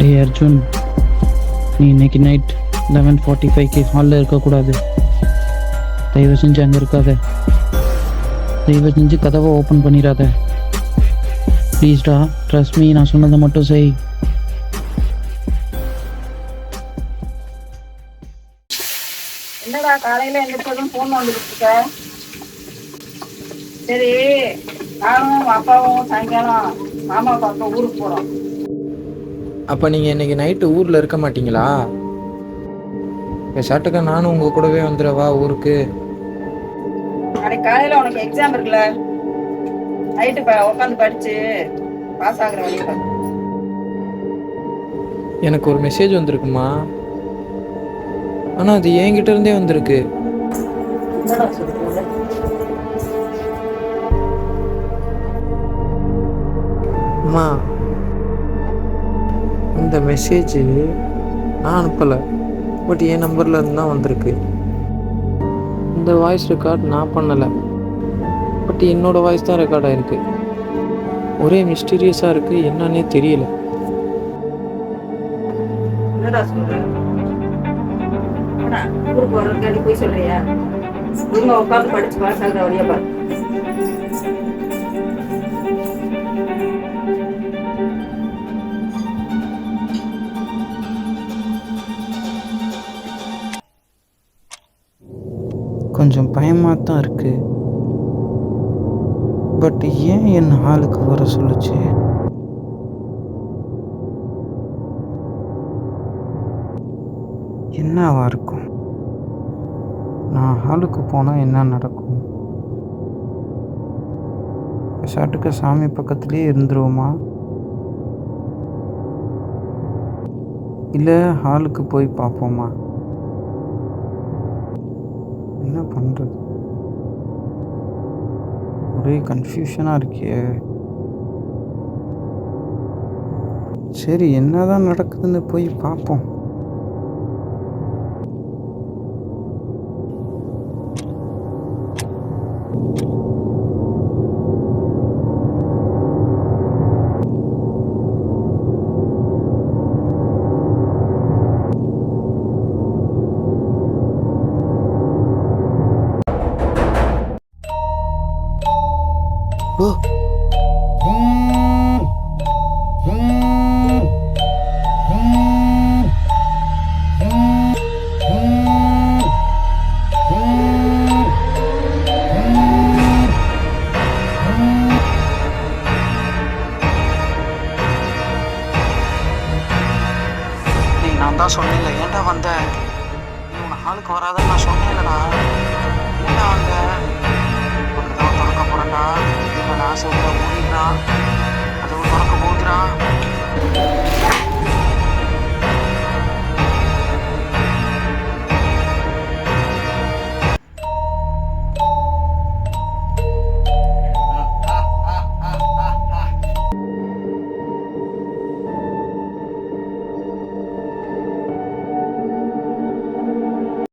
டே அர்ஜுன், நீ இன்னைக்கு நைட் 11:45க்கு ஹாலில் இருக்கக்கூடாது. தயவு செஞ்சு அங்கே இருக்காத. தயவு செஞ்சு கதவை ஓப்பன் பண்ணிடாத. ப்ளீஸ்டா, ட்ரஸ்ட் மீ, நான் சொன்னதை மட்டும் செய். என்னடா காலையில எந்திரிச்சதும் ஃபோன் வந்துட்டு இருக்க? சரி, நானும் அப்பாவும் சாயங்காலம் மாமா பார்க்க ஊருக்கு போறோம். அப்போ நீங்கள் இன்னைக்கு நைட்டு ஊரில் இருக்க மாட்டீங்களா? சாட்டுக்க நானும் உங்கள் கூடவே வந்துடவா ஊருக்கு? நாளைக்கு காலையில உனக்கு எக்ஸாம் இருக்குல்ல, நைட்டு உட்காந்து படிச்சு பாஸ் ஆகுற வழியில. எனக்கு ஒரு மெசேஜ் வந்திருக்குமா, ஆனால் அது என்கிட்ட இருந்தே வந்திருக்கு. என்னடா சொல்லுங்க? அம்மா, இந்த மெசேஜ் நான் அனுப்பலை, பட் என் நம்பரில் இருந்து தான் வந்திருக்கு. இந்த வாய்ஸ் ரெக்கார்ட் நான் பண்ணலை, பட் என்னோடய வாய்ஸ் தான் ரெக்கார்ட் ஆகிருக்கு. ஒரே மிஸ்டீரியஸாக இருக்குது, என்னன்னே தெரியல. என்னடா சொல்ற? ஊருக்கு போறதுக்கு நீ போய் சொல்றியா? நீங்க உட்காந்து படிச்சு பாஸ் ஆகுற வழியா பாரு. கொஞ்சம் பயமாக தான் இருக்குது. பட் ஏன் என் ஹாலுக்கு வர சொல்லுச்சு? என்னவா இருக்கும்? நான் ஹாலுக்கு போனால் என்ன நடக்கும்? ஷாட்டுக்கு சாமி பக்கத்துலேயே இருந்துருவோமா? இல்லை ஹாலுக்கு போய் பார்ப்போமா? என்ன பண்ணுறது? ஒரே கன்ஃபியூஷனாக இருக்கே. சரி, என்னதான் நடக்குதுன்னு போய் பார்ப்போம். ஓ, நான் தான் சொன்னேன்ல, ஏன்டா வந்த? நீ உன் ஹாலுக்கு வராதன்னு நான் சொன்னேன்லடா. ஏன்டா வந்த? ஒரு தடவை தொடக்க போறேன்டா. இவன் ஆசை ஓடிடுறான்.